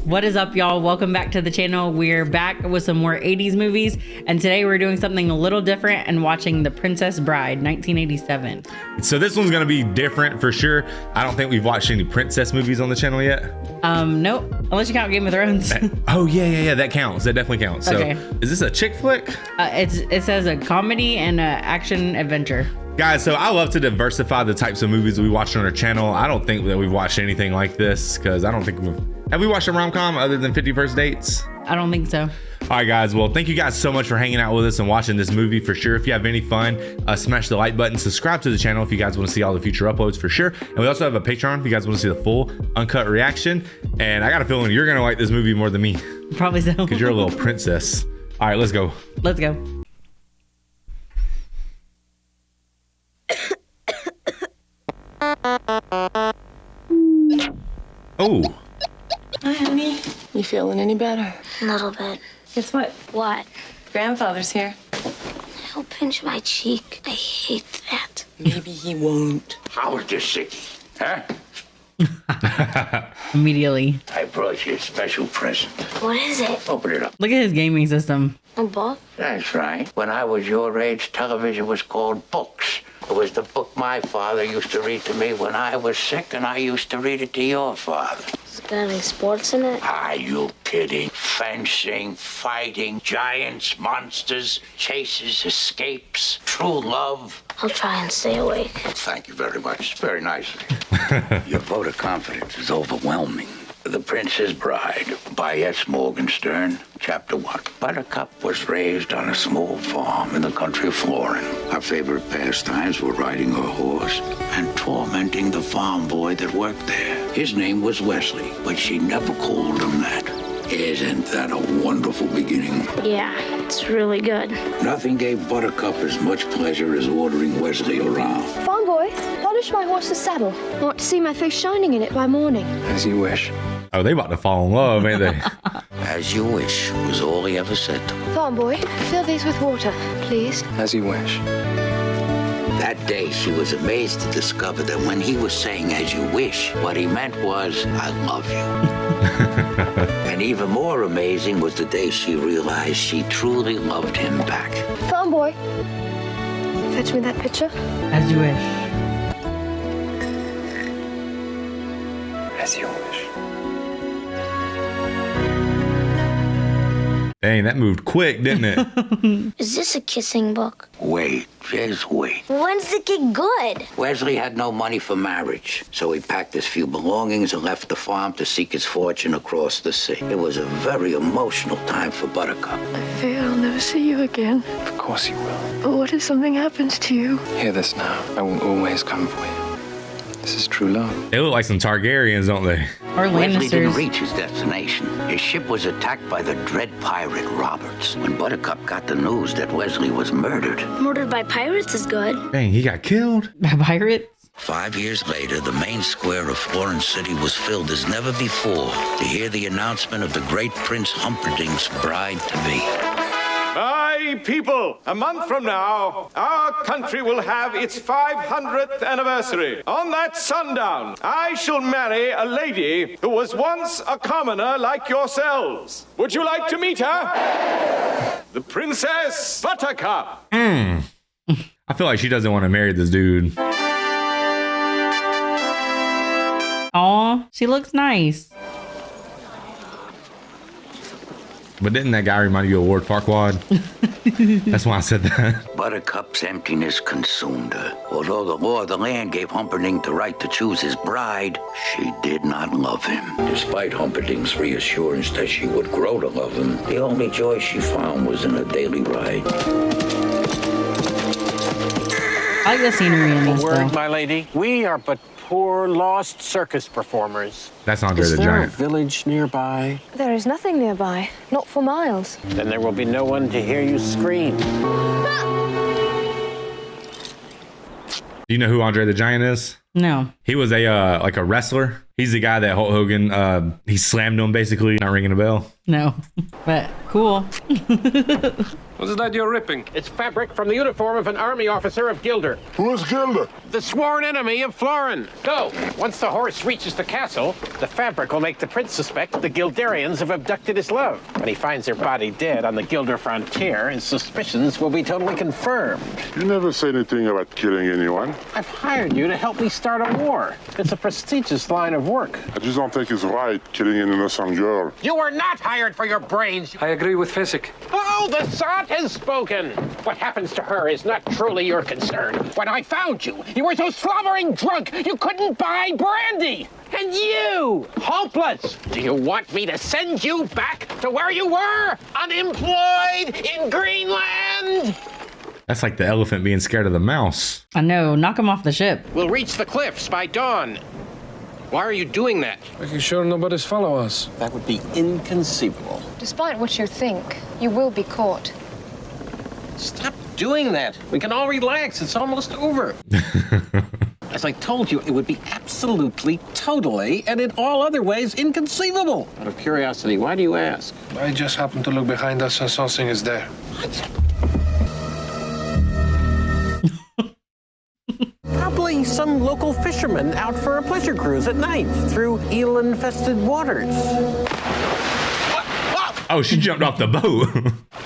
What is up, y'all? Welcome back to the channel. We're back with some more 80s movies, and today we're doing something a little different and watching The Princess Bride, 1987. So this one's gonna be different for sure. I don't think we've watched any princess movies on the channel yet. Nope, unless you count Game of Thrones. Oh yeah, that counts. That definitely counts. So Okay. Is this a chick flick? It says a comedy and a action adventure. Guys, so I love to diversify the types of movies we watch on our channel. I don't think that we've watched anything like this because I don't think have we watched a rom-com other than 50 First Dates? I don't think so. All right, guys. Well, thank you guys so much for hanging out with us and watching this movie for sure. If you have any fun, smash the like button, subscribe to the channel if you guys want to see all the future uploads for sure. And we also have a Patreon if you guys want to see the full uncut reaction. And I got a feeling you're going to like this movie more than me. Probably so. Because you're a little princess. All right, let's go. Let's go. Oh. Hi, honey. You feeling any better? A little bit. Guess what? What? Grandfather's here. He'll pinch my cheek. I hate that. Maybe he won't. How was this sickie? Huh? Immediately. I brought you a special present. What is it? Open it up. Look at his gaming system. A book? That's right. When I was your age, television was called books. It was the book my father used to read to me when I was sick, and I used to read it to your father. Has it got any sports in it? Are you kidding? Fencing, fighting, giants, monsters, chases, escapes, true love. I'll try and stay awake. Thank you very much. It's very nice of you. Your vote of confidence is overwhelming. The Princess Bride by S. Morgenstern, Chapter 1. Buttercup was raised on a small farm in the country of Florin. Her favorite pastimes were riding her horse and tormenting the farm boy that worked there. His name was Wesley, but she never called him that. Isn't that a wonderful beginning? Yeah, it's really good. Nothing gave Buttercup as much pleasure as ordering Wesley around. Farm boy, polish my horse's saddle. I want to see my face shining in it by morning. As you wish. Oh, they about to fall in love, ain't they? As you wish was all he ever said to her. Farm boy, fill these with water, please. As you wish. That day, she was amazed to discover that when he was saying, as you wish, what he meant was, I love you. And even more amazing was the day she realized she truly loved him back. Farm boy, fetch me that pitcher. As you wish. As you wish. Dang, that moved quick, didn't it? Is this a kissing book? Wait, just wait. When's it get good? Wesley had no money for marriage, so he packed his few belongings and left the farm to seek his fortune across the sea. It was a very emotional time for Buttercup. I fear I'll never see you again. Of course you will. But what if something happens to you? Hear this now. I will always come for you. This is true love. They look like some Targaryens, don't they? Or Wesley didn't Lannisters. reach his destination. His ship was attacked by the dread pirate Roberts. When Buttercup got the news that Wesley was murdered, Murdered by pirates is good. Dang, he got killed? By pirates? 5 years later, the main square of Florin City was filled as never before to hear the announcement of the great Prince Humperdinck's bride-to-be. My people, a month from now, our country will have its 500th anniversary. On that sundown, I shall marry a lady who was once a commoner like yourselves. Would you like to meet her? The Princess Buttercup. I feel like she doesn't want to marry this dude. Aw, she looks nice. But didn't that guy remind you of Lord Farquaad? That's why I said that. Buttercup's emptiness consumed her. Although the law of the land gave Humperdinck the right to choose his bride, she did not love him. Despite Humperdinck's reassurance that she would grow to love him, the only joy she found was in a daily ride. I like the scenery in A this, word, though. my lady. We are but poor, lost circus performers. That's Andre Is the there Giant. a village nearby? There is nothing nearby, not for miles. Then there will be no one to hear you scream. Do you know who Andre the Giant is? No. He was a like a wrestler. He's the guy that Hulk Hogan he slammed him basically, not ringing a bell. No. But cool. What is that you're ripping? It's fabric from the uniform of an army officer of Gilder. Who is Gilder? The sworn enemy of Florin. Go. Once the horse reaches the castle, the fabric will make the prince suspect the Gilderians have abducted his love. When he finds her body dead on the Gilder frontier, his suspicions will be totally confirmed. You never say anything about killing anyone. I've hired you to help me start a war. It's a prestigious line of work. I just don't think it's right killing an innocent girl. You were not hired for your brains. I agree with Physic. Oh, the sot has spoken. What happens to her is not truly your concern. When I found you, you were so slobbering drunk you couldn't buy brandy. And you, hopeless. Do you want me to send you back to where you were, unemployed in Greenland? That's like the elephant being scared of the mouse. I know. Knock him off the ship. We'll reach the cliffs by dawn. Why are you doing that? Making sure nobody's follow us. That would be inconceivable. Despite what you think, you will be caught. Stop doing that. We can all relax. It's almost over. As I told you, it would be absolutely, totally, and in all other ways inconceivable. Out of curiosity, why do you ask? I just happened to look behind us and something is there. What? Probably some local fisherman out for a pleasure cruise at night through eel-infested waters. Oh, she jumped off the boat.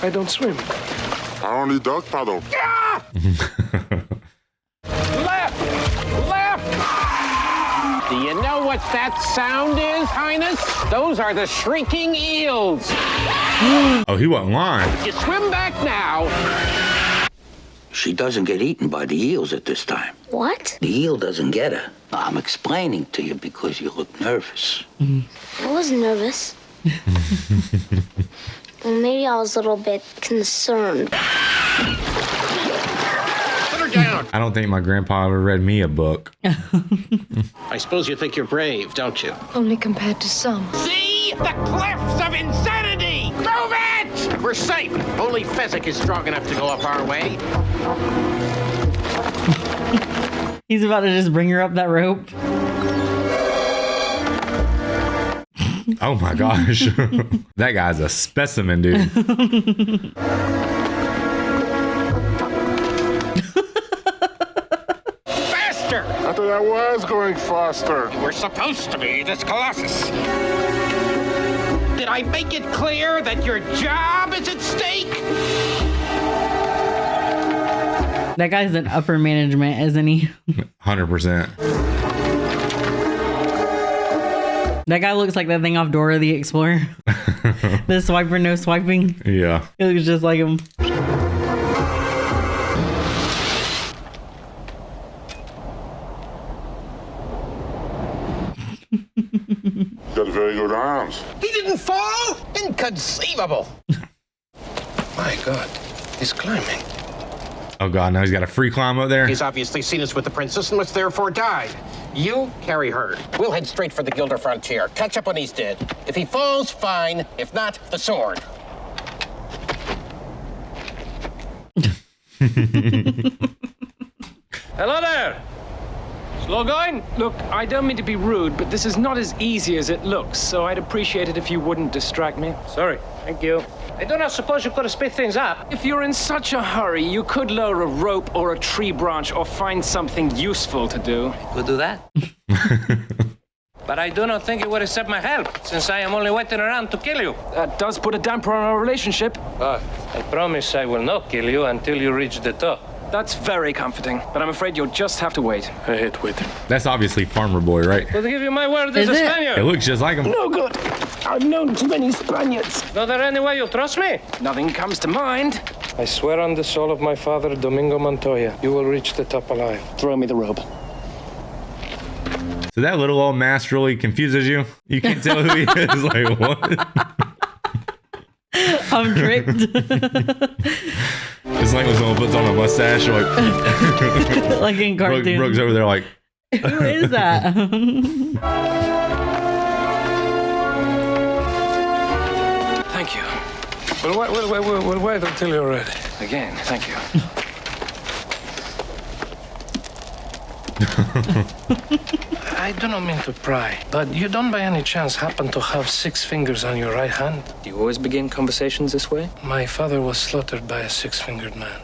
I don't swim. I only dog paddle. Ah! Left! Do you know what that sound is, Highness? Those are the shrieking eels. Oh, he wasn't lying. You swim back now. She doesn't get eaten by the eels at this time. What? The eel doesn't get her. I'm explaining to you because you look nervous. I was nervous. Well, maybe I was a little bit concerned. Put her down. I don't think my grandpa ever read me a book. I suppose you think you're brave, don't you? Only compared to some. See? The cliffs of insanity! Prove it! We're safe. Only Fezzik is strong enough to go up our way. He's about to just bring her up that rope. Oh my gosh. That guy's a specimen, dude. Faster! I thought I was going faster. We're supposed to be this colossus. Did I make it clear that your job is at stake? That guy's in upper management, isn't he? 100%. That guy looks like that thing off Dora the Explorer. The swiper, no swiping. Yeah. He looks just like him. Got very good arms. He didn't fall? Inconceivable. My God, he's climbing. Oh god, now he's got a free climb up there. He's obviously seen us with the princess and must therefore die. You carry her. We'll head straight for the Gilder frontier. Catch up when he's dead. If he falls, fine. If not, the sword. Hello there! Slow going? Look, I don't mean to be rude, but this is not as easy as it looks, so I'd appreciate it if you wouldn't distract me. Sorry. Thank you. I do not suppose you could have sped things up. If you're in such a hurry, you could lower a rope or a tree branch or find something useful to do. Could do that. But I do not think you would accept my help, since I am only waiting around to kill you. That does put a damper on our relationship. I promise I will not kill you until you reach the top. That's very comforting, but I'm afraid you'll just have to wait. I hate waiting. That's obviously Farmer Boy, right? But to give you my word as Is a it? Spaniard. It looks just like him. No good. I've known too many Spaniards. Is there any way you'll trust me? Nothing comes to mind. I swear on the soul of my father, Domingo Montoya, you will reach the top alive. Throw me the rope. So that little old mask really confuses you? You can't tell who he is. Like, what? I'm tricked. It's like when someone puts on a mustache, or like, Like in cartoons. Brooke's over there like, Who is that? Thank you. We'll wait until you're ready. Again, thank you. I do not mean to pry, but you don't by any chance happen to have 6 fingers on your right hand? Do you always begin conversations this way? My father was slaughtered by a 6-fingered man.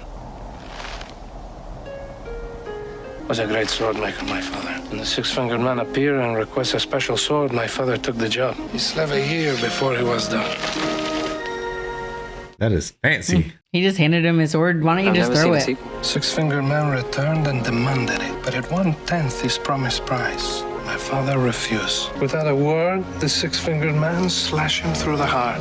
Was a great sword maker, my father. When the 6-fingered man appeared and requested a special sword, my father took the job. He slept a year before he was done. That is fancy. He just handed him his sword. Why don't you just throw it? 6-fingered man returned and demanded it, but at 1/10 his promised price. My father refused. Without a word, the 6-fingered man slashed him through the heart.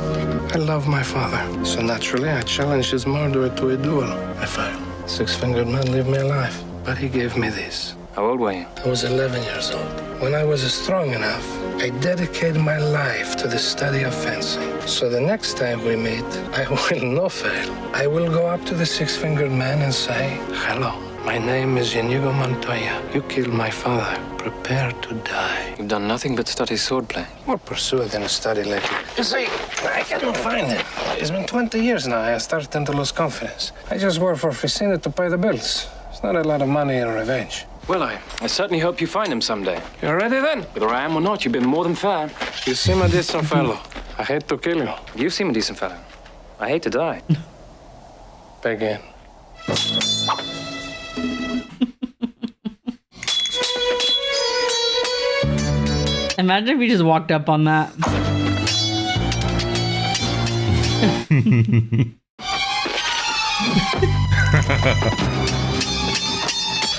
I love my father, so naturally I challenged his murderer to a duel. I failed. 6-fingered man lived me alive, but he gave me this. How old were you? I was 11 years old. When I was strong enough, I dedicated my life to the study of fencing. So the next time we meet, I will not fail. I will go up to the 6-fingered man and say, hello, my name is Inigo Montoya. You killed my father. Prepare to die. You've done nothing but study swordplay. More pursued than study lately. You see, I cannot find it. It's been 20 years now. I started to lose confidence. I just work for Ficina to pay the bills. It's not a lot of money in revenge. Well, I certainly hope you find him someday. You ready then? Whether I am or not, you've been more than fair. You seem a decent fellow. I hate to kill you. You seem a decent fellow. I hate to die. Begin. Imagine if you just walked up on that.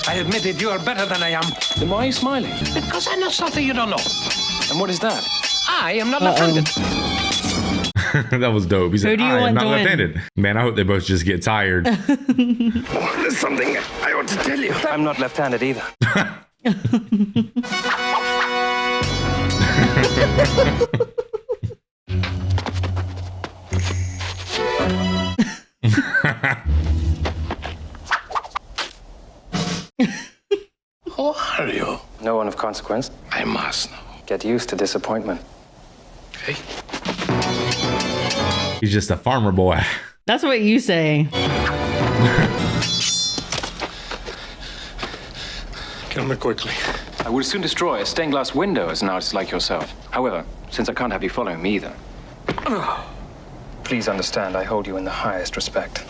I admit it, you are better than I am. Then why are you smiling? Because I know something you don't know. And what is that? I am not left-handed. That was dope. He said, Who do you I am want not to win? left-handed. Man, I hope they both just get tired. There's something I ought to tell you. I'm not left-handed either. Who are you? No one of consequence. I must know. Get used to disappointment. Okay. He's just a farmer boy. That's what you say. Kill me quickly. I would soon destroy a stained glass window as an artist like yourself. However, since I can't have you following me either, please understand I hold you in the highest respect.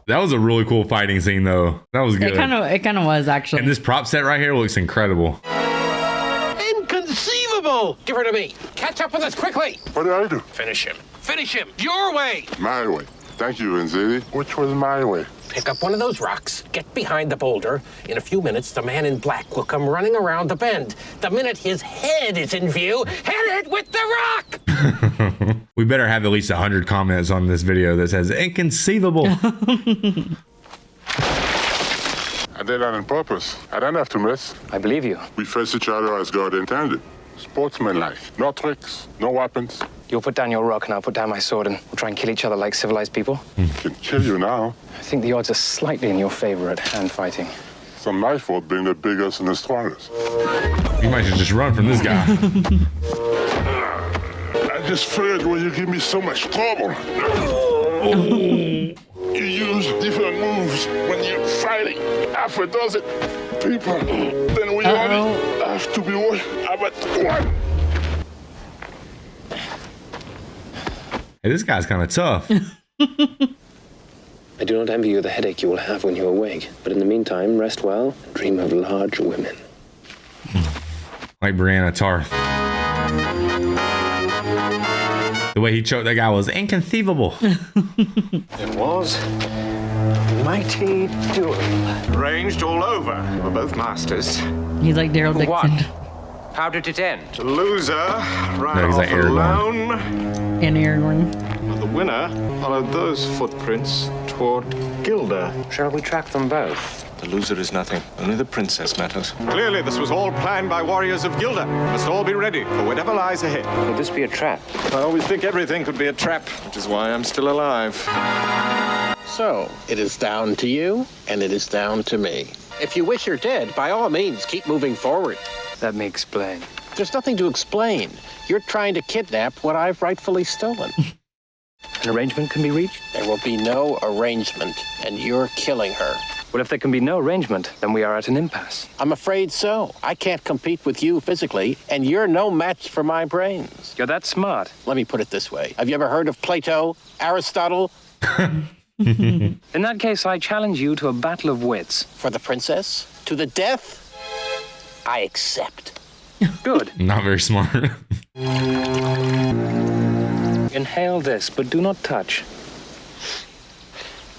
That was a really cool fighting scene, though. That was good. It kind of was, actually. And this prop set right here looks incredible. Inconceivable! Give her to me. Catch up with us quickly. What did I do? Finish him. Finish him. Your way. My way. Thank you, Vanzetti. Which was my way? Pick up one of those rocks, get behind the boulder. In a few minutes, the man in black will come running around the bend. The minute his head is in view, hit it with the rock! We better have at least 100 comments on this video that says inconceivable. I did that on purpose. I don't have to miss. I believe you. We face each other as God intended. Sportsmanlike. No tricks, no weapons. You'll put down your rock and I'll put down my sword and we'll try and kill each other like civilized people. Can kill you now. I think the odds are slightly in your favor at hand fighting. It's on my fault being the biggest and the strongest. You might just run from this guy. I just figured when you give me so much trouble. You use different moves when you're fighting. Half a dozen people. Then we only have to be one about one. Hey, this guy's kind of tough. I do not envy you the headache you will have when you awake, but in the meantime, rest well and dream of large women. Like Brianna Tarth. The way he choked that guy was inconceivable. It was a mighty duel. Ranged all over for both masters. He's like Daryl Dixon. How did it end? The loser ran No, he's off like alone. And Aragorn. The winner followed those footprints toward Gilda. Shall we track them both? The loser is nothing. Only the princess matters. Clearly, this was all planned by warriors of Gilda. We must all be ready for whatever lies ahead. Will this be a trap? I always think everything could be a trap, which is why I'm still alive. So, it is down to you, and it is down to me. If you wish her dead, by all means, keep moving forward. Let me explain. There's nothing to explain. You're trying to kidnap what I've rightfully stolen. An arrangement can be reached? There will be no arrangement, and you're killing her. Well, if there can be no arrangement, then we are at an impasse. I'm afraid so. I can't compete with you physically, and you're no match for my brains. You're that smart. Let me put it this way. Have you ever heard of Plato, Aristotle? In that case, I challenge you to a battle of wits. For the princess? To the death? I accept. Good. Not very smart. Inhale this, but do not touch.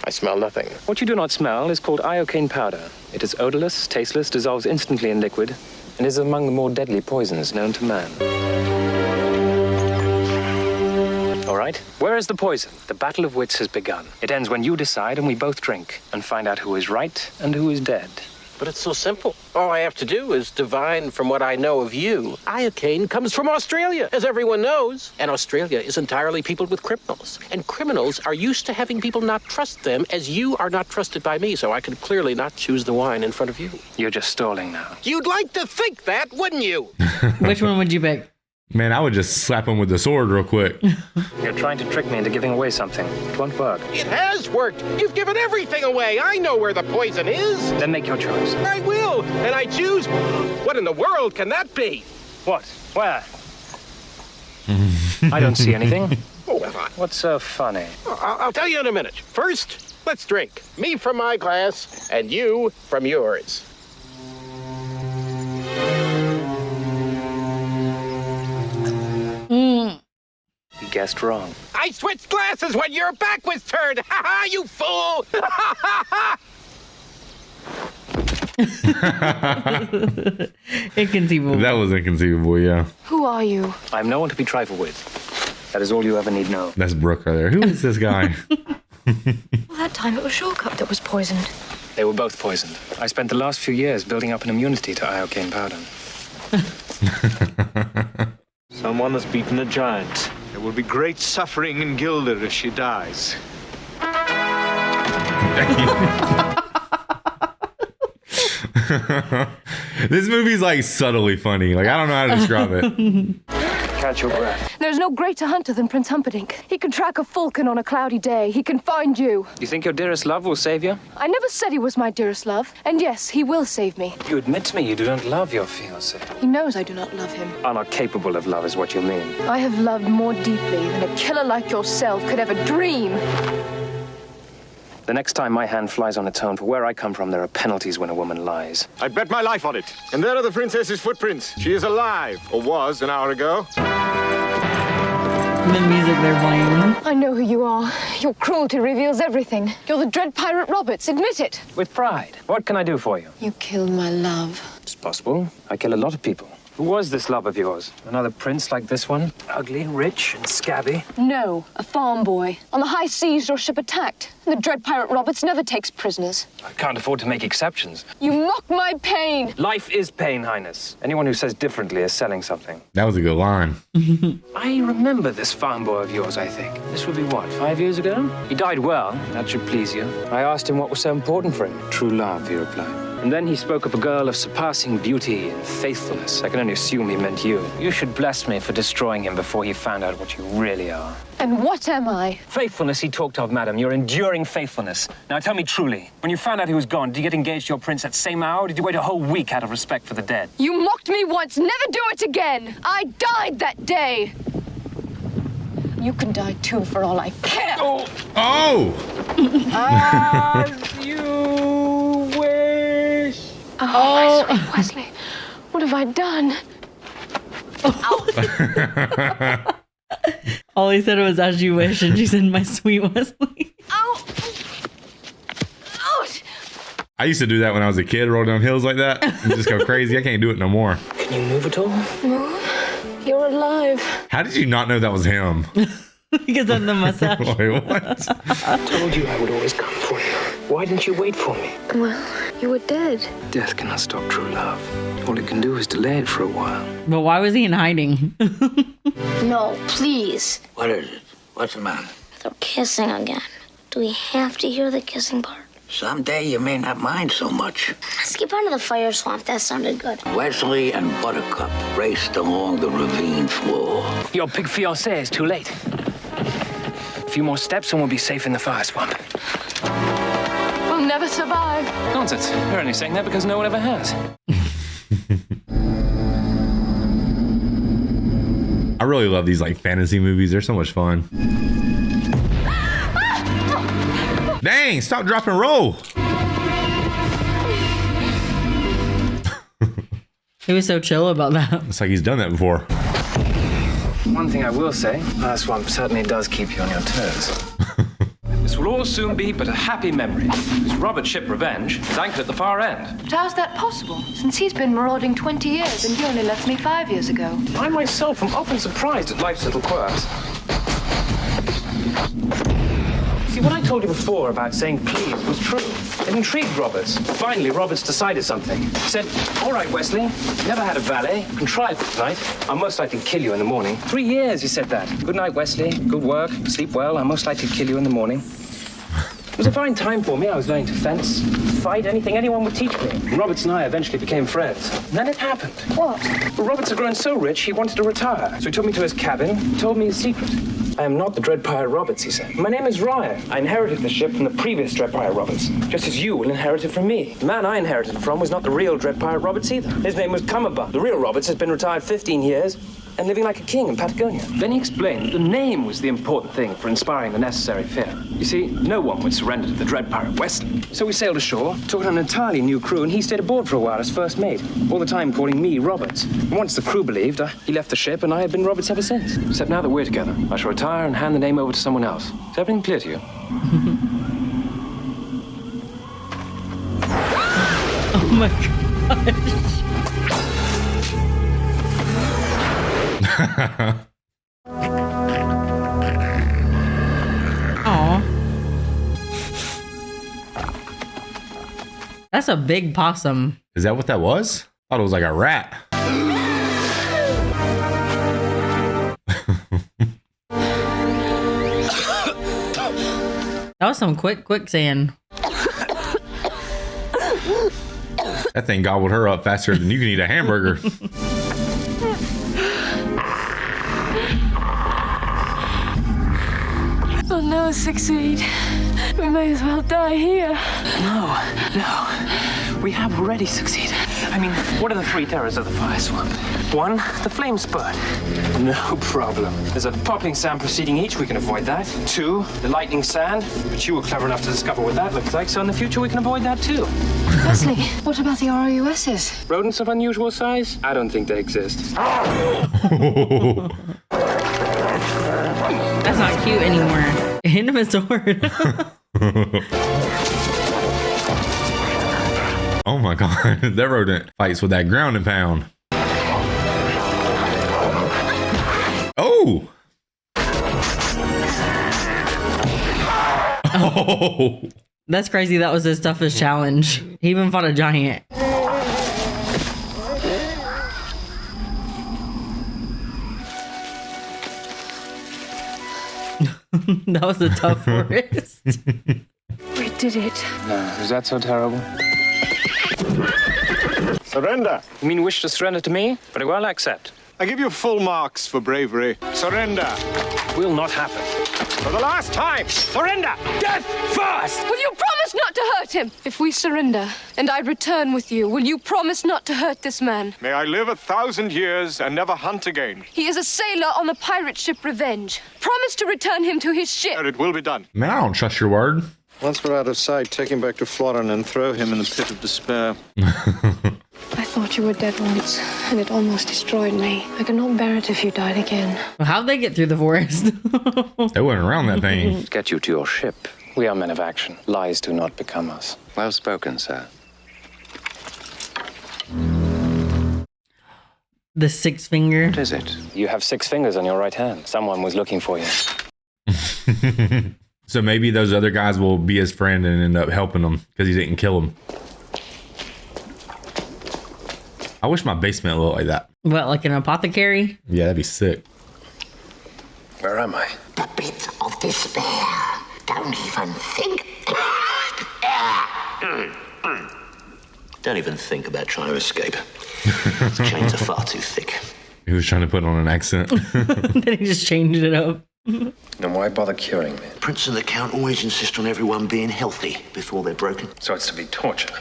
I smell nothing. What you do not smell is called iocane powder. It is odorless, tasteless, dissolves instantly in liquid, and is among the more deadly poisons known to man. All right, where is the poison? The battle of wits has begun. It ends when you decide and we both drink and find out who is right and who is dead. But it's so simple. All I have to do is divine from what I know of you. Iocane comes from Australia, as everyone knows. And Australia is entirely peopled with criminals. And criminals are used to having people not trust them, as you are not trusted by me, so I can clearly not choose the wine in front of you. You're just stalling now. You'd like to think that, wouldn't you? Which one would you pick? Man, I would just slap him with the sword real quick. You're trying to trick me into giving away something. It won't work. It has worked. You've given everything away. I know where the poison is. Then make your choice. I will. And I choose. What in the world can that be? What? Where? I don't see anything. Oh, well, What's so funny? I'll tell you in a minute. First, let's drink. Me from my glass, and you from yours. You guessed wrong. I switched glasses when your back was turned. Ha ha, you fool! Inconceivable. That was inconceivable, yeah. Who are you? I'm no one to be trifled with. That is all you ever need know. That's Brooke right there. Who is this guy? Well, that time it was Shortcup that was poisoned. They were both poisoned. I spent the last few years building up an immunity to iocane powder. Someone has beaten a giant. There will be great suffering in Gilder if she dies. This movie's like subtly funny. Like, I don't know how to describe it. Catch your breath. There's no greater hunter than Prince Humperdinck. He can track a falcon on a cloudy day. He can find you. You think your dearest love will save you? I never said he was my dearest love. And yes, he will save me. You admit to me you do not love your fiancé. He knows I do not love him. Are not capable of love is what you mean. I have loved more deeply than a killer like yourself could ever dream. The next time my hand flies on its own, for where I come from, there are penalties when a woman lies. I'd bet my life on it. And there are the princess's footprints. She is alive, or was an hour ago. The music they're playing. I know who you are. Your cruelty reveals everything. You're the dread pirate Roberts. Admit it. With pride. What can I do for you? You killed my love. It's possible. I kill a lot of people. Who was this love of yours? Another prince like this one? Ugly, rich, and scabby? No, a farm boy. On the high seas, your ship attacked. And the dread pirate Roberts never takes prisoners. I can't afford to make exceptions. You mock my pain. Life is pain, Highness. Anyone who says differently is selling something. That was a good line. I remember this farm boy of yours, I think. This would be what, 5 years ago? He died well. That should please you. I asked him what was so important for him. True love, he replied. And then he spoke of a girl of surpassing beauty and faithfulness. I can only assume he meant you. You should bless me for destroying him before he found out what you really are. And what am I? Faithfulness he talked of, madam. Your enduring faithfulness. Now tell me truly, when you found out he was gone, did you get engaged to your prince that same hour, or did you wait a whole week out of respect for the dead? You mocked me once, never do it again. I died that day. You can die too, for all I care. Oh! As you wish. Oh, my sweet Wesley, what have I done? All he said was, as you wish, and she said, my sweet Wesley. Oh! Ouch! I used to do that when I was a kid, roll down hills like that and just go crazy. I can't do it no more. Can you move at all? Move? You're alive. How did you not know that was him? Because of the mustache. Wait, what? I told you I would always come for you. Why didn't you wait for me? Well, you were dead. Death cannot stop true love. All it can do is delay it for a while. But why was he in hiding? No, please. What is it? What's the matter? They're kissing again. Do we have to hear the kissing part? Someday you may not mind so much. Skip onto the fire swamp. That sounded good. Wesley and Buttercup raced along the ravine floor. Your big fiancé is too late. A few more steps and we'll be safe in the fire swamp. We'll never survive. Nonsense. You're only saying that because no one ever has. I really love these like fantasy movies. They're so much fun. Dang, stop, drop, and roll. He was so chill about that. It's like he's done that before. One thing I will say, last one certainly does keep you on your toes. This will all soon be but a happy memory. This Robert's ship Revenge is anchored at the far end. But how's that possible? Since he's been marauding 20 years and he only left me 5 years ago. I myself am often surprised at life's little quirks. See, what I told you before about saying please was true. It intrigued Roberts. Finally, Roberts decided something. He said, all right, Wesley, never had a valet. Contrived tonight. I'll most likely kill you in the morning. 3 years, he said that. Good night, Wesley. Good work. Sleep well. I'll most likely kill you in the morning. It was a fine time for me. I was learning to fence, fight, anything anyone would teach me. And Roberts and I eventually became friends. And then it happened. What? Well, Roberts had grown so rich, he wanted to retire. So he took me to his cabin and told me his secret. I am not the Dread Pirate Roberts, he said. My name is Ryan. I inherited the ship from the previous Dread Pirate Roberts, just as you will inherit it from me. The man I inherited it from was not the real Dread Pirate Roberts either. His name was Cumberbatch. The real Roberts has been retired 15 years and living like a king in Patagonia. Then he explained that the name was the important thing for inspiring the necessary fear. You see, no one would surrender to the Dread Pirate Wesley. So we sailed ashore, took on an entirely new crew, and he stayed aboard for a while as first mate, all the time calling me Roberts. And once the crew believed, he left the ship, and I have been Roberts ever since. Except now that we're together, I shall retire and hand the name over to someone else. Is everything clear to you? Oh my gosh. Aw. That's a big possum. Is that what that was? I thought it was like a rat. That was some quicksand. That thing gobbled her up faster than you can eat a hamburger. We'll never succeed. We may as well die here. No. We have already succeeded. I mean, what are the 3 terrors of the fire swamp? 1, the flame spurt. No problem. There's a popping sound preceding each. We can avoid that. 2, the lightning sand. But you were clever enough to discover what that looks like, so in the future we can avoid that too. Wesley, what about the ROUSs? Rodents of unusual size? I don't think they exist. That's not cute anymore. Hand him a sword. Oh my god, that rodent fights with that ground and pound. Oh! Oh! That's crazy. That was his toughest challenge. He even fought a giant. That was a tough forest. We did it. No, is that so terrible? Surrender. You mean wish to surrender to me? Very well, I accept. I give you full marks for bravery. Surrender. Will not happen. For the last time, surrender. Death first! Will you promise not to hurt him? If we surrender and I return with you, will you promise not to hurt this man? May I live 1,000 years and never hunt again. He is a sailor on the pirate ship Revenge. Promise to return him to his ship. It will be done. Man, I don't trust your word. Once we're out of sight, take him back to Florin and throw him in the pit of despair. I thought you were dead once, and it almost destroyed me. I could not bear it if you died again. How'd they get through the forest? They went around that thing. Get you to your ship. We are men of action. Lies do not become us. Well spoken, sir. The 6 finger. What is it? You have 6 fingers on your right hand. Someone was looking for you. So maybe those other guys will be his friend and end up helping him because he didn't kill him. I wish my basement looked like that. What, like an apothecary? Yeah, that'd be sick. Where am I? The pit of despair. Don't even think. Don't even think about trying to escape. These chains are far too thick. He was trying to put on an accent. Then he just changed it up. Then why bother curing me? Prince and the Count always insist on everyone being healthy before they're broken. So it's to be torture.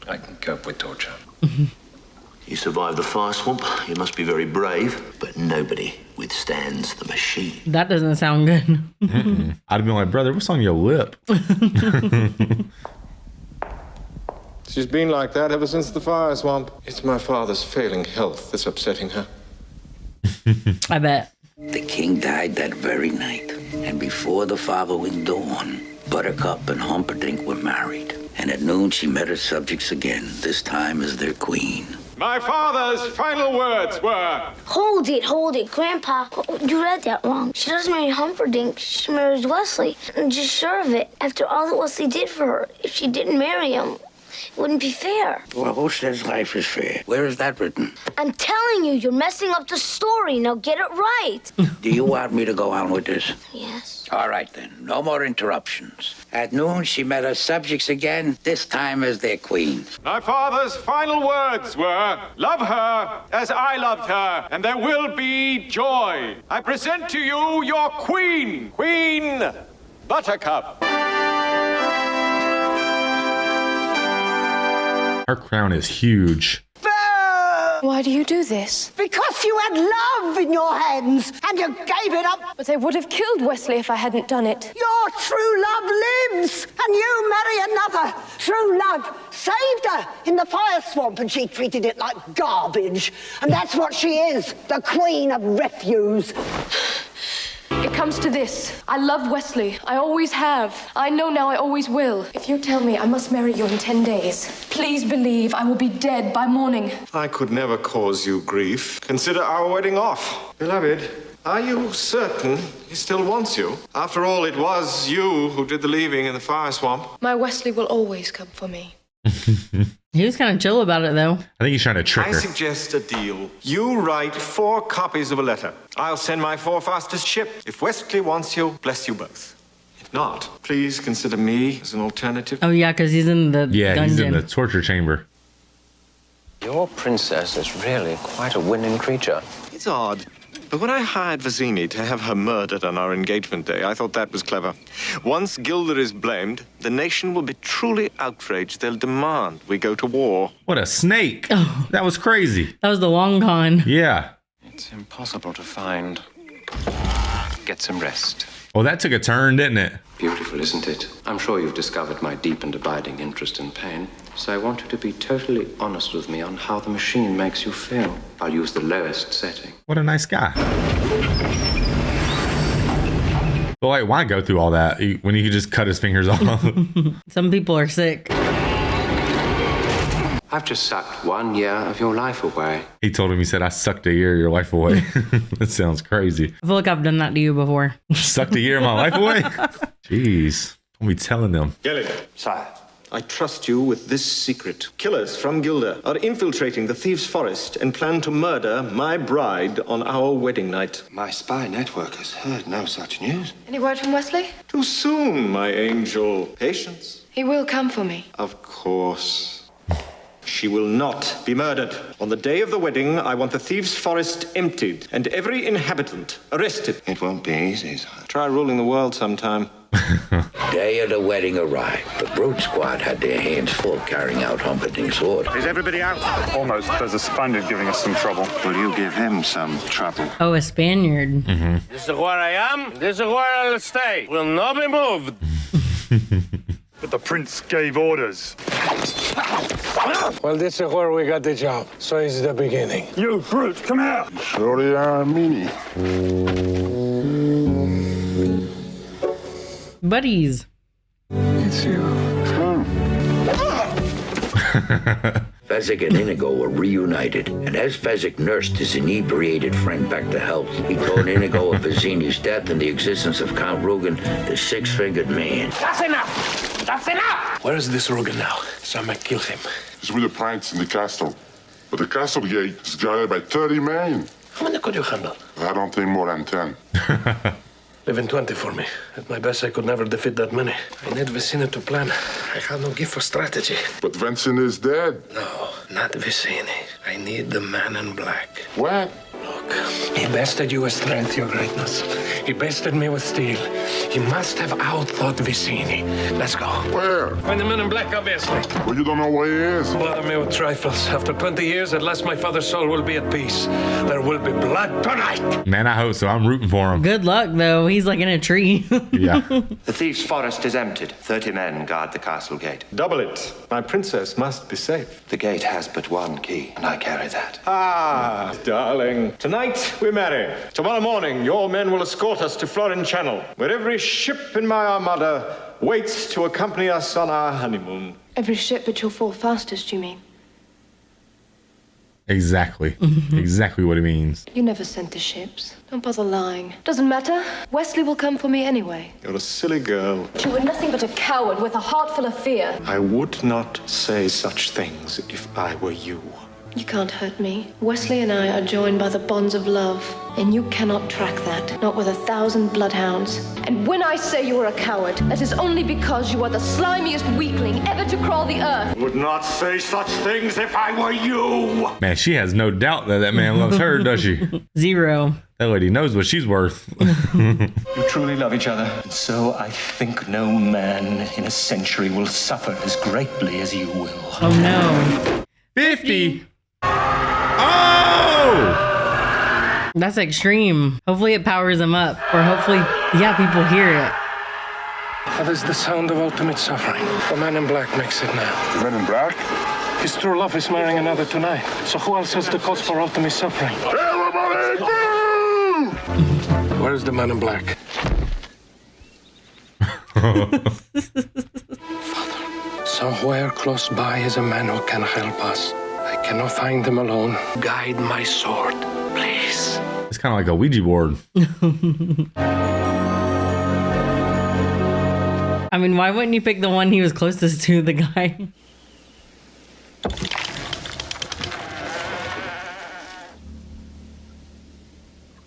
I can cope with torture. You survived the fire swamp. You must be very brave, but nobody withstands the machine. That doesn't sound good. I'd be like, brother, what's on your lip? She's been like that ever since the fire swamp. It's my father's failing health that's upsetting her. I bet. The king died that very night, and before the following dawn, Buttercup and Humperdinck were married. And at noon she met her subjects again, this time as their queen. My father's final words were... Hold it, Grandpa. You read that wrong. She doesn't marry Humperdinck, she marries Wesley. I'm just sure of it. After all that Wesley did for her, if she didn't marry him, it wouldn't be fair. Well, who says life is fair? Where is that written? I'm telling you, you're messing up the story. Now get it right. Do you want me to go on with this? Yes. All right, then. No more interruptions. At noon, she met her subjects again, this time as their queen. My father's final words were, love her as I loved her, and there will be joy. I present to you your queen, Queen Buttercup. Her crown is huge. Why do you do this? Because you had love in your hands and you gave it up. But they would have killed Wesley if I hadn't done it. Your true love lives and you marry another. True love saved her in the fire swamp and she treated it like garbage. And that's what she is, the queen of refuse. It comes to this. I love Wesley. I always have. I know now I always will. If you tell me I must marry you in 10 days, please believe I will be dead by morning. I could never cause you grief. Consider our wedding off. Beloved, are you certain he still wants you? After all, it was you who did the leaving in the fire swamp. My Wesley will always come for me. He was kind of chill about it, though. I think he's trying to trick her. I suggest a deal. You write 4 copies of a letter. I'll send my 4 fastest ship. If Wesley wants you, bless you both. If not, please consider me as an alternative. Oh, yeah, because he's in the dungeon. He's in the torture chamber. Your princess is really quite a winning creature. It's odd. But when I hired Vizzini to have her murdered on our engagement day, I thought that was clever. Once Gilda is blamed, the nation will be truly outraged. They'll demand we go to war. What a snake. Oh. That was crazy. That was the long con. Yeah. It's impossible to find. Get some rest. Well, that took a turn, didn't it? Beautiful, isn't it? I'm sure you've discovered my deep and abiding interest in pain. So I want you to be totally honest with me on how the machine makes you feel. I'll use the lowest setting. What a nice guy. Well, like, why go through all that when you could just cut his fingers off? Some people are sick. I've just sucked 1 year of your life away. He told him, he said, I sucked a year of your life away. That sounds crazy. I feel like I've done that to you before. Sucked a year of my life away? Jeez. Don't be telling them. Gellin, sire, I trust you with this secret. Killers from Gilda are infiltrating the Thieves' Forest and plan to murder my bride on our wedding night. My spy network has heard no such news. Any word from Wesley? Too soon, my angel. Patience. He will come for me. Of course. She will not be murdered. On the day of the wedding, I want the Thieves' Forest emptied and every inhabitant arrested. It won't be easy, sire. Try ruling the world sometime. Day of the wedding arrived. The brute squad had their hands full carrying out Humperdinck's order. Is everybody out? Almost. There's a Spaniard giving us some trouble. Will you give him some trouble? Oh, a Spaniard. This is where I am. This is where I'll stay. Will not be moved. But the prince gave orders. Well, this is where we got the job. So it's the beginning. You brute, come here. Surely are meanie. Buddies. It's you. Fezzik and Inigo were reunited, and as Fezzik nursed his inebriated friend back to health, he told Inigo of Vizzini's death and the existence of Count Rugen, the six-fingered man. That's enough! That's enough! Where is this Rugen now? Some might kill him. He's with the prince in the castle. But the castle gate is guarded by 30 men. How many could you handle? I don't think more than 10. Leaving 20 for me. At my best, I could never defeat that many. I need Vizzini to plan. I have no gift for strategy. But Vincent is dead. No, not Vizzini. I need the man in black. What? Look, He bested you with strength, your greatness. He bested me with steel. He must have outthought Vicini. Let's go. Where? Find the men in black, obviously. Well, you don't know where he is. Bother me with trifles. After 20 years, at last my father's soul will be at peace. There will be blood tonight. Man, I hope so. I'm rooting for him. Good luck, though. He's like in a tree. Yeah. The thief's forest is emptied. 30 men guard the castle gate. Double it. My princess must be safe. The gate has but one key, and I carry that. Ah, darling. Tonight we marry. Tomorrow morning, your men will escort us to Florin Channel, where every ship in my armada waits to accompany us on our honeymoon. Every ship but your four fastest, you mean? Exactly. Exactly what it means. You never sent the ships. Don't bother lying. Doesn't matter. Wesley will come for me anyway. You're a silly girl. You were nothing but a coward with a heart full of fear. I would not say such things if I were you. You can't hurt me. Wesley and I are joined by the bonds of love, and you cannot track that, not with 1,000 bloodhounds. And when I say you are a coward, that is only because you are the slimiest weakling ever to crawl the earth. Would not say such things if I were you. Man, she has no doubt that that man loves her, does she? Zero. That lady knows what she's worth. You truly love each other, and so I think no man in a century will suffer as greatly as you will. Oh no. 50. Oh! That's extreme. Hopefully it powers him up. Or hopefully, yeah, people hear it. That is the sound of ultimate suffering. The man in black makes it now. The man in black? His true love is marrying another tonight. So who else has the cause for ultimate suffering? Everybody, go! Where's the man in black? Father, somewhere close by is a man who can help us. I cannot find him alone. Guide my sword, please. It's kind of like a Ouija board. I mean, why wouldn't you pick the one he was closest to, the guy?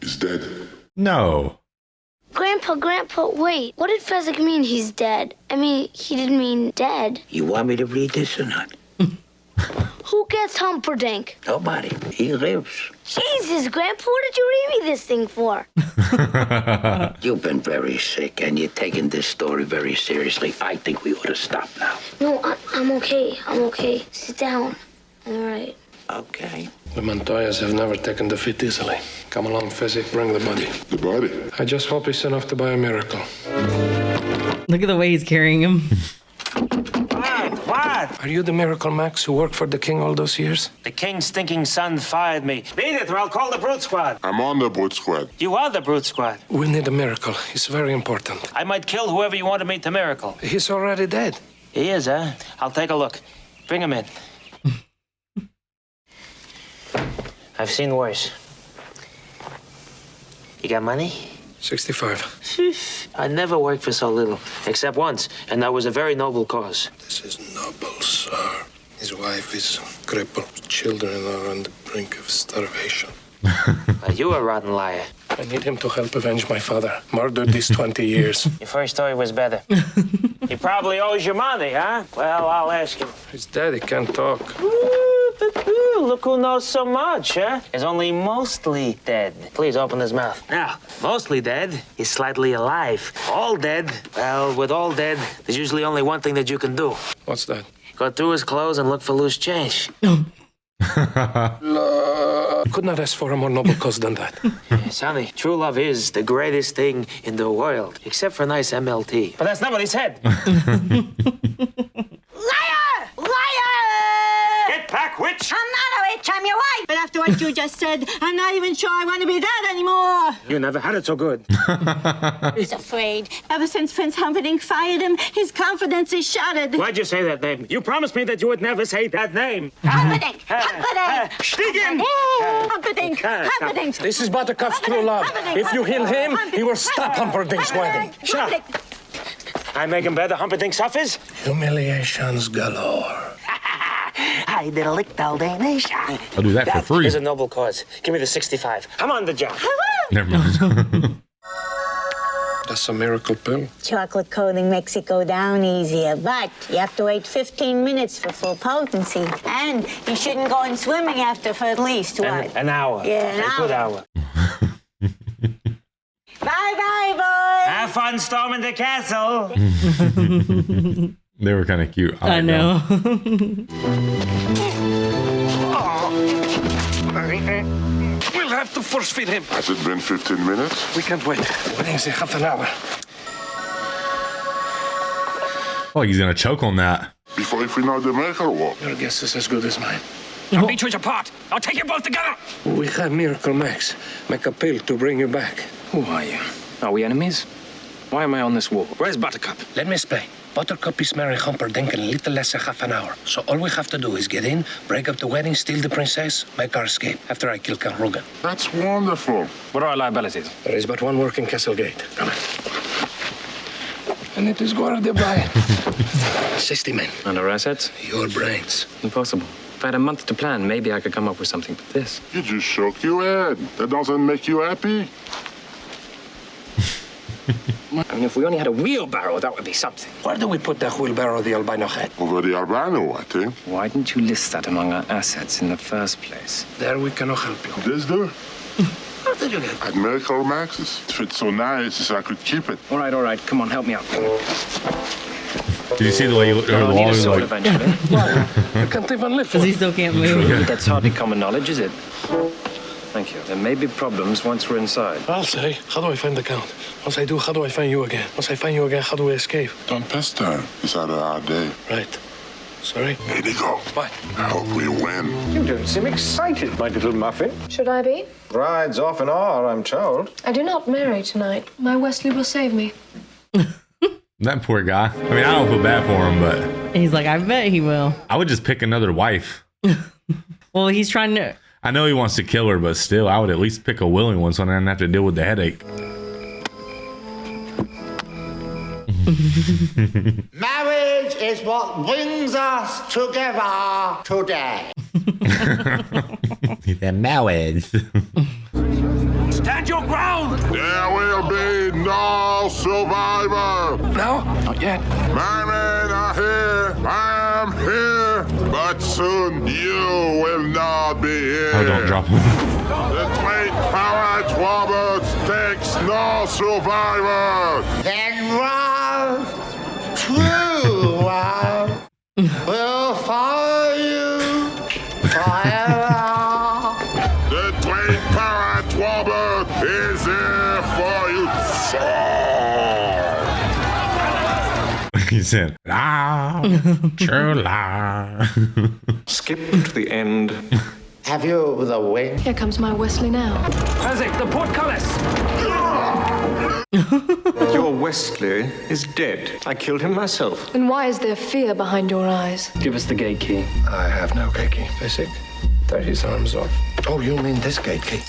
He's dead. No. Grandpa, wait. What did Fezzik mean he's dead? I mean, he didn't mean dead. You want me to read this or not? Who gets Humperdinck? Nobody. He lives. Jesus, Grandpa, what did you read me this thing for? You've been very sick, and you're taking this story very seriously. I think we ought to stop now. No, I'm okay. I'm okay. Sit down. All right. Okay. The Montoyas have never taken defeat easily. Come along, Fezzik, bring the body. The body? I just hope he's enough to buy a miracle. Look at the way he's carrying him. What? Are you the Miracle Max who worked for the king all those years? The king's stinking son fired me. Beat it or I'll call the brute squad. I'm on the boat squad. You are the brute squad. We need a miracle. It's very important. I might kill whoever you want to meet the miracle. He's already dead. He is, huh? I'll take a look. Bring him in. I've seen worse. You got money? 65. I never worked for so little, except once, and that was a very noble cause. This is noble, sir. His wife is crippled. Children are on the brink of starvation. But you a rotten liar. I need him to help avenge my father. Murdered these 20 years. Your first story was better. He probably owes you money, huh? Well, I'll ask him. He's dead. He can't talk. Look who knows so much, huh? He's only mostly dead. Please open his mouth. Now, mostly dead is slightly alive. All dead, well, with all dead, there's usually only one thing that you can do. What's that? Go through his clothes and look for loose change. Could not ask for a more noble cause than that. Sonny, true love is the greatest thing in the world, except for nice MLT. But that's not what he said. Liar! Liar! Get back, witch! I'm not a witch, I'm your wife. But after what you just said, I'm not even sure I want to be that anymore. You never had it so good. He's afraid. Ever since Prince Humperdinck fired him, his confidence is shattered. Why'd you say that name? You promised me that you would never say that name. Humperdinck! Humperdinck! Stiegen! Humperdinck! Humperdinck! This is Buttercup's true love. If you heal him, he will stop Humperdinck's wedding. Shut up. I make him better. Humperdinck suffers. Humiliations galore. I did a lick Daldanish. I'll do that for free. Here's a noble cause. Give me the 65. I'm on the job. Never mind. That's a miracle pill. Chocolate coating makes it go down easier, but you have to wait 15 minutes for full potency. And you shouldn't go in swimming after for at least, what? An hour. Yeah, an a hour. good hour. fun storming the castle. They were kind of cute. I know. We'll have to force feed him. Has it been 15 minutes? We can't wait. Wedding's in half an hour. Oh, he's gonna choke on that. Before if we know the maker or what? Your guess is as good as mine. I'll beat you apart. I'll take you both together. We have Miracle Max. Make a pill to bring you back. Who are you? Are we enemies? Why am I on this wall? Where's Buttercup? Let me explain. Buttercup is marrying Humperdinck in a little less than half an hour. So all we have to do is get in, break up the wedding, steal the princess, make our escape after I kill Count Rugen. That's wonderful. What are our liabilities? There is but one working castle gate. Come on. And it is guarded by 60 men. And our assets? Your brains. Impossible. If I had a month to plan, maybe I could come up with something but this. You just shook your head. That doesn't make you happy? I mean, if we only had a wheelbarrow, that would be something. Where do we put that wheelbarrow of the albino head? Over the albino, I think. Why didn't you list that among our assets in the first place? There we cannot help you. This door? How did you get it? At Miracle Max's. It fits so nice, so I could keep it. All right. Come on, help me out. Did you see the way he looked over the wall? He was like, eventually. You can't even lift Because he still can't move. That's hardly common knowledge, is it? Thank you. There may be problems once we're inside. I'll say, how do I find the Count? Once I do, how do I find you again? Once I find you again, how do I escape? Don't pester. He's had a hard day. Right. Sorry? Here you go. What? I hope we win. You don't seem excited, my little muffin. Should I be? Brides often are, I'm told. I do not marry tonight. My Wesley will save me. that poor guy. I mean, I don't feel bad for him, but He's like, I bet he will. I would just pick another wife. Well, he's trying to. I know he wants to kill her, but still, I would at least pick a willing one so I didn't have to deal with the headache. Marriage is what brings us together today. The marriage. Stand your ground! There will be no survivor. No? Not yet. My men are here. I'm here. But soon you will not be here. Oh, don't drop him. The great power Roberts takes no survivor. Then love, true love, will follow you forever. The great power Robert is here for you. He said, "La, true la." Skip to the end. Have you the wing? Here comes my Wesley now. Isaac, the portcullis! Your Wesley is dead. I killed him myself. Then why is there fear behind your eyes? Give us the gate key. I have no gate key. Basic. 30 arms off. Oh, you mean this gate key?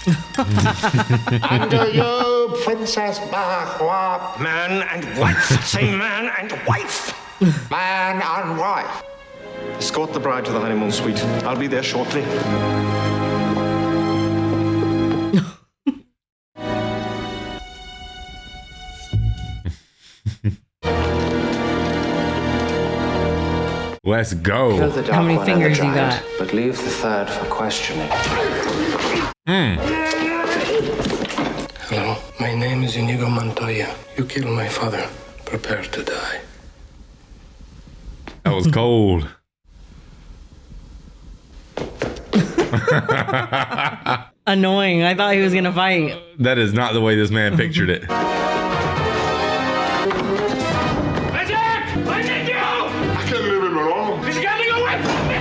Under you, Princess Bahwa. Man and wife. Say man and wife. Man and wife. Escort the bride to the honeymoon suite. I'll be there shortly. Let's go. Fill the dark How many one and fingers the you giant, got? But leave the third for questioning. Hello, my name is Inigo Montoya. You killed my father. Prepare to die. That was cold. Annoying. I thought he was going to fight. That is not the way this man pictured it. I need you! I can't leave him alone. He's getting away from me,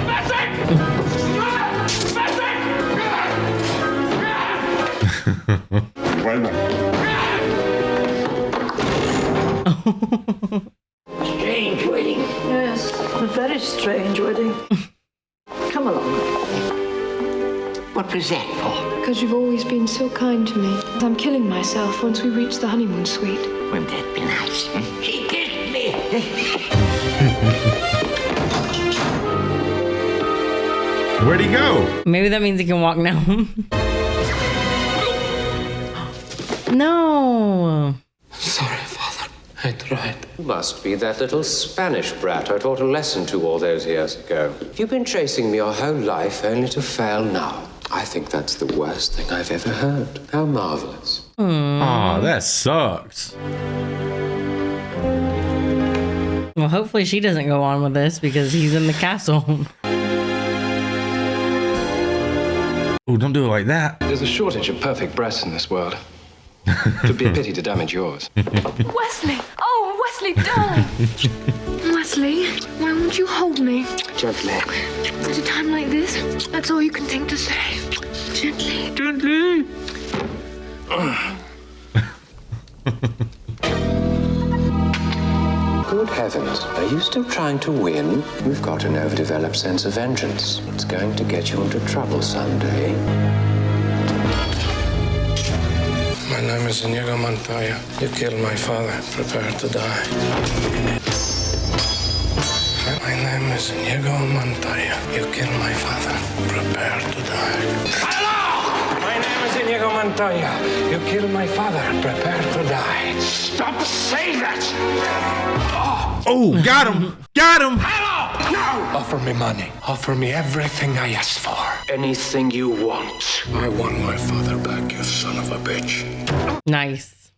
Why not? Strange wedding. Yes, a very strange wedding. Come along. What was that for? Because you've always been so kind to me. I'm killing myself once we reach the honeymoon suite. Wouldn't that be nice? He kissed me. Where'd he go? Maybe that means he can walk now. No. Sorry, Father. I tried. Must be that little Spanish brat I taught a lesson to all those years ago. You've been chasing me your whole life only to fail now. I think that's the worst thing I've ever heard. How marvelous. Oh, that sucks. Well, hopefully she doesn't go on with this because he's in the castle. Oh, don't do it like that. There's a shortage of perfect breasts in this world. It would be a pity to damage yours. Wesley! Oh, Wesley, darling! Wesley, why won't you hold me? Gently. At a time like this, that's all you can think to say. Gently. Gently. Good heavens, are you still trying to win? You've got an overdeveloped sense of vengeance. It's going to get you into trouble someday. My name is Inigo Montoya. You killed my father. Prepare to die. My name is Inigo Montoya. You killed my father. Prepare to die. Hello! My name is Inigo Montoya. You killed my father. Prepare to die. Stop saying that! Oh, got him! Got him! Hello! No! Offer me money. Offer me everything I ask for. Anything you want. I want my father back, you son of a bitch. Nice.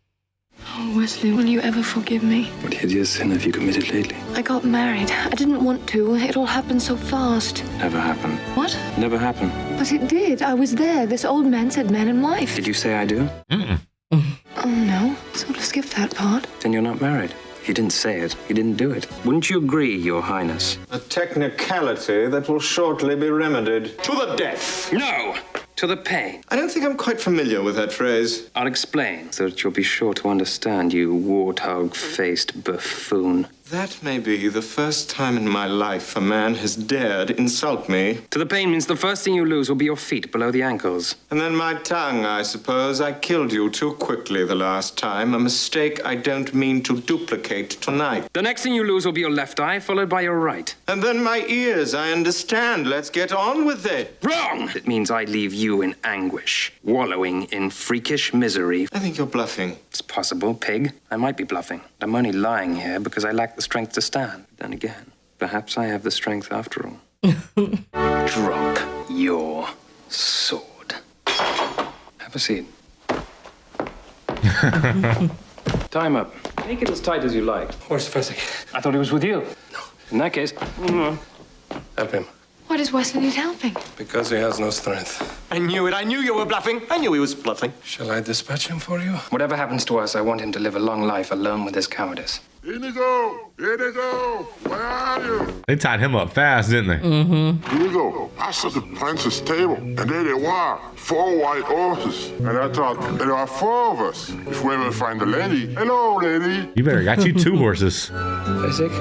Oh, Wesley, will you ever forgive me? What hideous sin have you committed lately? I got married. I didn't want to. It all happened so fast. Never happened. What? Never happened. But it did. I was there. This old man said man and wife. Did you say I do? Oh, no. Sort of skipped that part. Then you're not married. If you didn't say it, you didn't do it. Wouldn't you agree, Your Highness? A technicality that will shortly be remedied. To the death! No! To the pain. I don't think I'm quite familiar with that phrase. I'll explain so that you'll be sure to understand, you warthog-faced buffoon. That may be the first time in my life a man has dared insult me. To the pain means the first thing you lose will be your feet below the ankles. And then my tongue, I suppose. I killed you too quickly the last time. A mistake I don't mean to duplicate tonight. The next thing you lose will be your left eye, followed by your right. And then my ears, I understand. Let's get on with it. Wrong! It means I leave you in anguish, wallowing in freakish misery. I think you're bluffing. It's possible, pig. I might be bluffing. I'm only lying here because I lack the strength to stand. Then again, perhaps I have the strength after all. Drop your sword. Have a seat. Tie him up. Make it as tight as you like. Where's Fezzik? I thought he was with you. No. In that case, Help him. Why does Wesley need helping? Because he has no strength. I knew it. I knew you were bluffing. I knew he was bluffing. Shall I dispatch him for you? whatever happens to us, I want him to live a long life alone with his cowardice. Inigo! Inigo! Where are you? They tied him up fast, didn't they? Mm-hmm. Inigo, I saw the prince's table, and there they were, 4 white horses. And I thought, there are 4 of us. If we ever find a lady, hello, lady. You better got you 2 horses. Fezzik,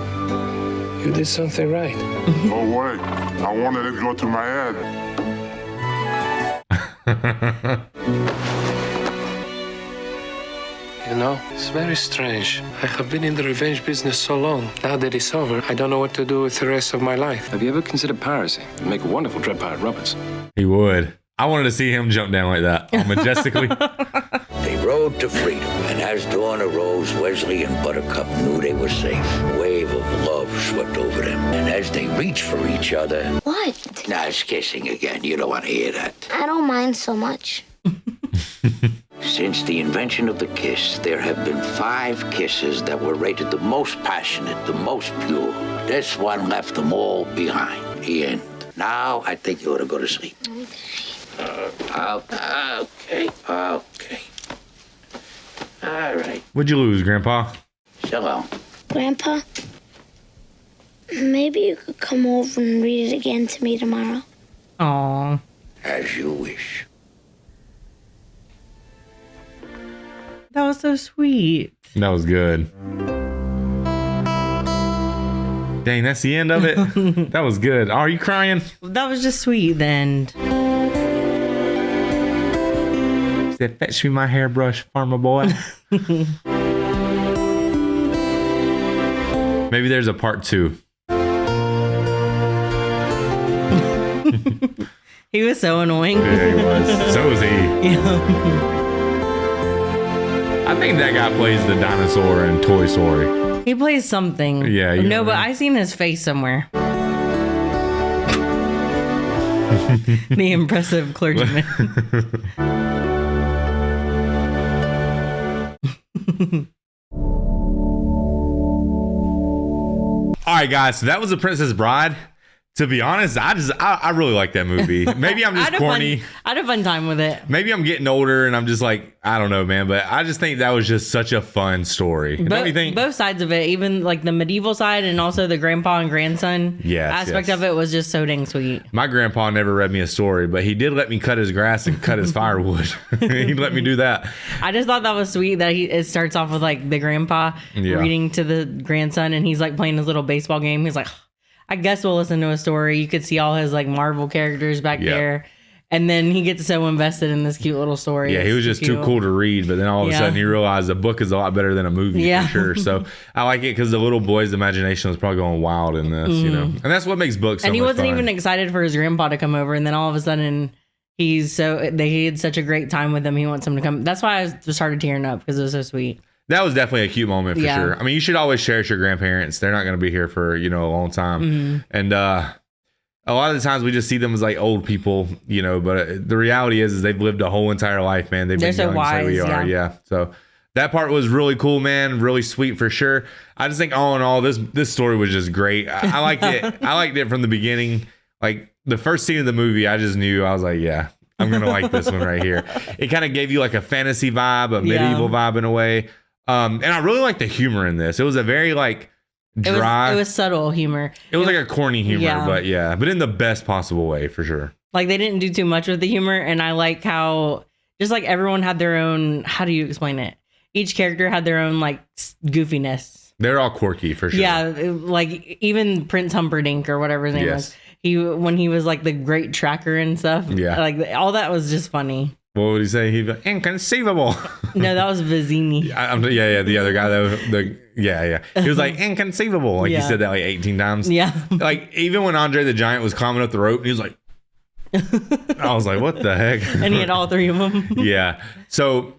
you did something right. Oh, wait. I wanted it to go to my head. You know, it's very strange. I have been in the revenge business so long. Now that it's over, I don't know what to do with the rest of my life. Have you ever considered piracy? It'd make a wonderful Dread Pirate Roberts. He would. I wanted to see him jump down like that, all majestically. They rode to freedom, and as dawn arose, Wesley and Buttercup knew they were safe. A wave of love swept over them, and as they reached for each other... What? Now it's kissing again. You don't want to hear that. I don't mind so much. Since the invention of the kiss, there have been 5 kisses that were rated the most passionate, the most pure. This one left them all behind. The end. Now, I think you ought to go to sleep. Okay. All right. What'd you lose, Grandpa? Shalom. Grandpa, maybe you could come over and read it again to me tomorrow. Aww. As you wish. That was so sweet. That was good. Dang, that's the end of it? That was good. Are you crying? That was just sweet then. He said, fetch me my hairbrush, farmer boy. Maybe there's a part 2. He was so annoying. Yeah, he was. So was he. Yeah. I think that guy plays the dinosaur in Toy Story. He plays something. Yeah. You No, know but that. I seen his face somewhere. The impressive clergyman. All right, guys. So that was The Princess Bride. To be honest, I really like that movie. Maybe I'm just corny. I had a fun time with it. Maybe I'm getting older and I'm just like, I don't know, man. But I just think that was just such a fun story. Don't you think? Both sides of it, even like the medieval side and also the grandpa and grandson aspect of it was just so dang sweet. My grandpa never read me a story, but he did let me cut his grass and cut his firewood. He'd let me do that. I just thought that was sweet that it starts off with like the grandpa reading to the grandson and he's like playing his little baseball game. He's like, I guess we'll listen to a story. You could see all his like Marvel characters back there. And then he gets so invested in this cute little story. Yeah, he was just too cool to read. But then all of a sudden he realized a book is a lot better than a movie for sure. So I like it because the little boy's imagination was probably going wild in this, you know. And that's what makes books so And he much wasn't fun. even excited for his grandpa to come over. And then all of a sudden he had such a great time with him. He wants him to come. That's why I just started tearing up because it was so sweet. That was definitely a cute moment for sure. I mean, you should always cherish your grandparents. They're not going to be here for, you know, a long time. And a lot of the times we just see them as like old people, you know, but the reality is they've lived a whole entire life, man. They've been so young, wise, so we are. Yeah. So that part was really cool, man. Really sweet for sure. I just think all in all, this story was just great. I liked it. I liked it from the beginning. Like the first scene of the movie, I just knew, I was like, yeah, I'm going to like this one right here. It kind of gave you like a fantasy vibe, a medieval vibe in a way. And I really like the humor in this. It was a very like dry. It was subtle humor. It was like a corny humor, but in the best possible way for sure. Like they didn't do too much with the humor, and I like how just like everyone had their own. How do you explain it? Each character had their own like goofiness. They're all quirky for sure. Yeah, like even Prince Humperdinck or whatever his name was. When he was like the great tracker and stuff. Yeah, like all that was just funny. What would he say? He'd be like, inconceivable. No, that was Vizzini. The other guy. He was like, inconceivable. Like he said that like 18 times. Yeah. Like even when Andre the Giant was climbing up the rope, he was like, I was like, what the heck? And he had all three of them. Yeah. So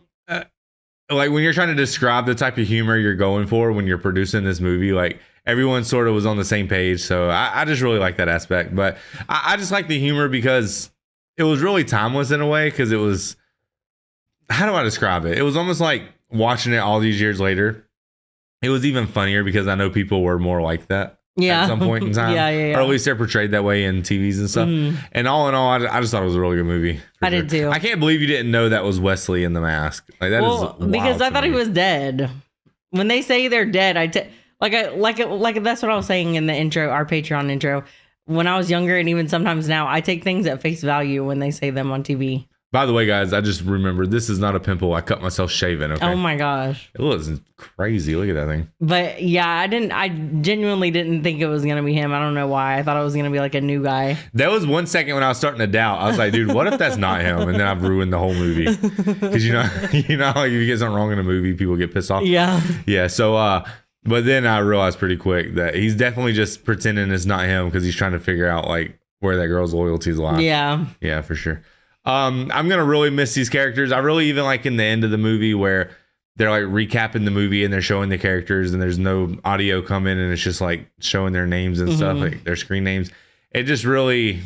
like when you're trying to describe the type of humor you're going for when you're producing this movie, like everyone sort of was on the same page. So I just really like that aspect. But I just like the humor because it was really timeless in a way, because it was, how do I describe it? It was almost like watching it all these years later. It was even funnier because I know people were more like that at some point in time. Or at least they're portrayed that way in TVs and stuff. And all in all, I just thought it was a really good movie. I did too. I can't believe you didn't know that was Wesley in The Mask. Like that is wild because I thought me. he was dead. When they say they're dead, like that's what I was saying in the intro, our Patreon intro. When I was younger, and even sometimes now, I take things at face value when they say them on TV. By the way, guys, I just remembered this is not a pimple. I cut myself shaving. Okay. Oh my gosh. It looks crazy. Look at that thing. But yeah, I genuinely didn't think it was going to be him. I don't know why. I thought it was going to be like a new guy. There was 1 second when I was starting to doubt. I was like, dude, what if that's not him? And then I've ruined the whole movie. Because you know, like if you get something wrong in a movie, people get pissed off. Yeah. Yeah. So, but then I realized pretty quick that he's definitely just pretending it's not him because he's trying to figure out like where that girl's loyalties lie. Yeah. Yeah, for sure. I'm gonna really miss these characters. I really even like in the end of the movie where they're like recapping the movie and they're showing the characters and there's no audio coming and it's just like showing their names and stuff, like their screen names. It just really,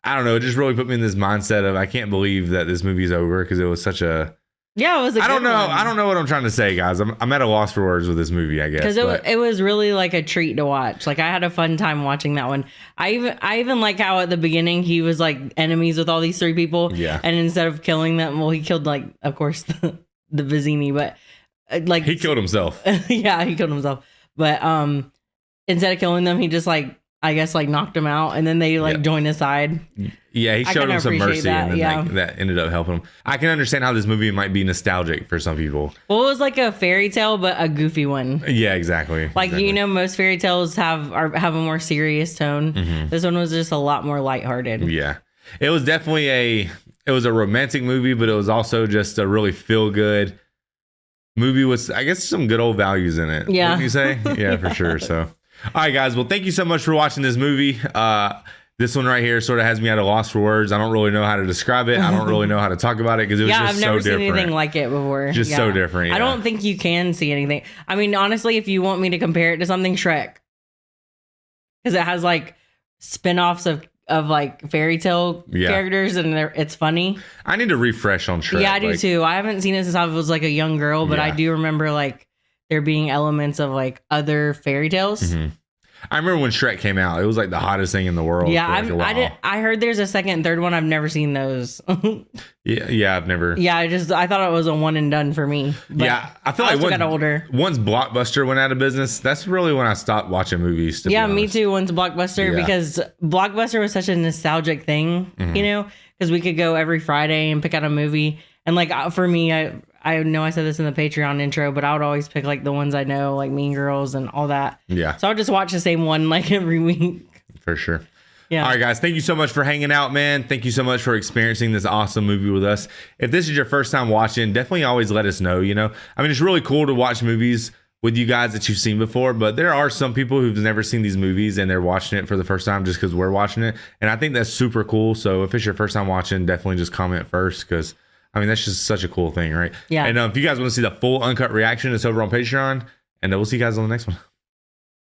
I don't know, it just really put me in this mindset of I can't believe that this movie's over because it was such a. Yeah, it was. I don't know what I'm trying to say, guys. I'm at a loss for words with this movie, I guess. Because it was really like a treat to watch. Like I had a fun time watching that one. I even like how at the beginning he was like enemies with all these three people. Yeah. And instead of killing them, well, he killed like, of course, the Vizzini, but like he killed himself. Yeah, he killed himself. But instead of killing them, he just like, I guess like knocked him out, and then they like joined his side. Yeah, he showed him some mercy, that, and then that ended up helping him. I can understand how this movie might be nostalgic for some people. Well, it was like a fairy tale, but a goofy one. Yeah, exactly. Like you know, most fairy tales have a more serious tone. This one was just a lot more lighthearted. Yeah, it was definitely a romantic movie, but it was also just a really feel good movie with, I guess, some good old values in it. Yeah, wouldn't you say? Yeah, for sure. So. All right, guys. Well, thank you so much for watching this movie. This one right here sort of has me at a loss for words. I don't really know how to describe it. I don't really know how to talk about it because it was just so different. Yeah, I've never seen anything like it before. Just so different. Yeah. I don't think you can see anything. I mean, honestly, if you want me to compare it to something, Shrek. Because it has like spin-offs of like fairy tale characters and it's funny. I need to refresh on Shrek. Yeah, I do too. I haven't seen it since I was like a young girl, but I do remember like there being elements of like other fairy tales. I remember when Shrek came out. It was like the hottest thing in the world. Yeah, for like a while. I heard there's a second and third one. I've never seen those. Yeah, I've never. Yeah, I thought it was a one and done for me. But Yeah, I feel I like also got older. Once Blockbuster went out of business, that's really when I stopped watching movies. To be Yeah, me honest. too. Once Blockbuster, Yeah. because Blockbuster was such a nostalgic thing, Mhm. you know, because we could go every Friday and pick out a movie. And like for me, I know I said this in the Patreon intro, but I would always pick like the ones I know, like Mean Girls and all that. Yeah, So I would just watch the same one like every week. for sure. Yeah. All right, guys. Thank you so much for hanging out, man. Thank you so much for experiencing this awesome movie with us. If this is your first time watching, definitely always let us know. You know, I mean, it's really cool to watch movies with you guys that you've seen before, but there are some people who've never seen these movies and they're watching it for the first time just because we're watching it. And I think that's super cool. So if it's your first time watching, definitely just comment first because, I mean, that's just such a cool thing, right? Yeah. And if you guys want to see the full uncut reaction, it's over on Patreon. And we'll see you guys on the next one.